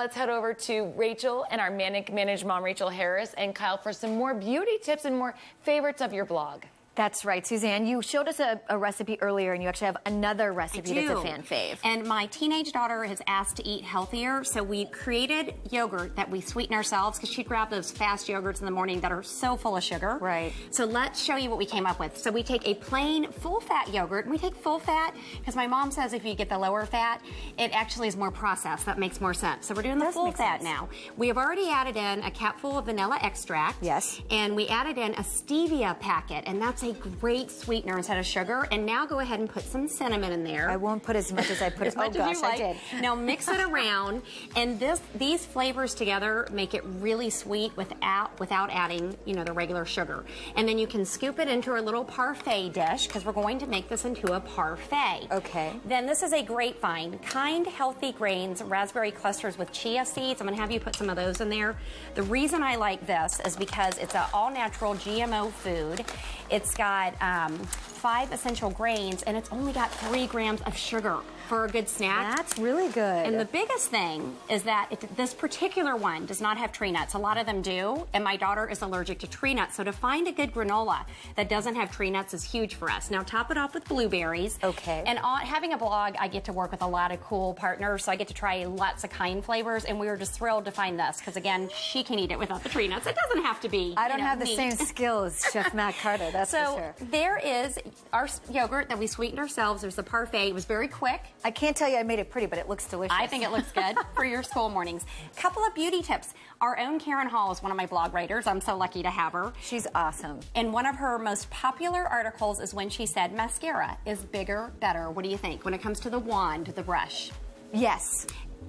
let's head over to Rachel and our Manic Managed Mom, Rachel Harris, and Kyle for some more beauty tips and more favorites of your blog. That's right, Suzanne. You showed us a recipe earlier, and you actually have another recipe that's a fan fave. And my teenage daughter has asked to eat healthier, so we created yogurt that we sweeten ourselves because she'd grab those fast yogurts in the morning that are so full of sugar. Right. So let's show you what we came up with. So we take a plain full-fat yogurt, and we take full fat because my mom says if you get the lower fat, it actually is more processed. That makes more sense. So we're doing the full fat now. We have already added in a capful of vanilla extract. Yes. And we added in a stevia packet, and that's a great sweetener instead of sugar. And now go ahead and put some cinnamon in there. I won't put as much as I put. As much as you like. I did. Now mix it around, and these flavors together make it really sweet without adding, you know, the regular sugar. And then you can scoop it into a little parfait dish because we're going to make this into a parfait. Okay. Then this is a grapevine, KIND Healthy Grains Raspberry Clusters with chia seeds. I'm going to have you put some of those in there. The reason I like this is because it's an all-natural GMO food. It's got 5 essential grains, and it's only got 3 grams of sugar for a good snack. That's really good. And the biggest thing is that this particular one does not have tree nuts. A lot of them do, and my daughter is allergic to tree nuts. So to find a good granola that doesn't have tree nuts is huge for us. Now top it off with blueberries. Okay. And having a blog, I get to work with a lot of cool partners, so I get to try lots of KIND flavors, and we were just thrilled to find this because, again, she can eat it without the tree nuts. It doesn't have to be. I don't have the same skill as Chef Matt Carter, that's for sure. So there is our yogurt that we sweetened ourselves. There's the parfait. It was very quick. I can't tell you I made it pretty, but it looks delicious. I think it looks good for your school mornings. Couple of beauty tips. Our own Karen Hall is one of my blog writers. I'm so lucky to have her. She's awesome. And one of her most popular articles is when she said mascara is bigger, better. What do you think when it comes to the wand, the brush? Yes.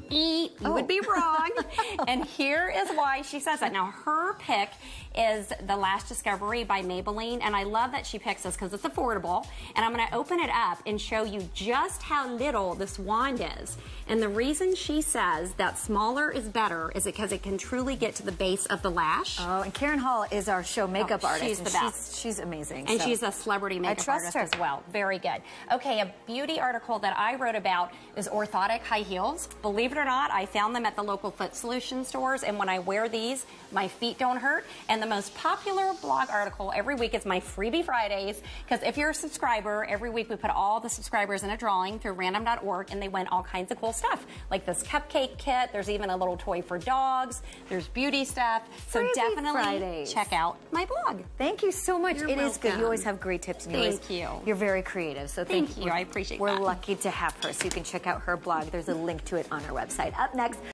You would be wrong. And here is why she says that. Now, her pick is the Lash Discovery by Maybelline, and I love that she picks this because it's affordable. And I'm going to open it up and show you just how little this wand is. And the reason she says that smaller is better is because it can truly get to the base of the lash. Oh, and Karen Hall is our show makeup artist. She's the best. She's amazing. And she's a celebrity makeup artist as well. Very good. Okay, a beauty article that I wrote about is orthotic high heels. Believe it or not, I found them at the local foot solution stores, and when I wear these, my feet don't hurt. And the most popular blog article every week is my Freebie Fridays, because if you're a subscriber, every week we put all the subscribers in a drawing through random.org, and they win all kinds of cool stuff, like this cupcake kit. There's even a little toy for dogs. There's beauty stuff. So definitely check out my blog. Thank you so much. You're it is good. welcome. You always have great tips. And Thank you. You're very creative. So thank you. I appreciate that. We're lucky to have her. So you can check out her blog. There's a link to it on our website. Up next.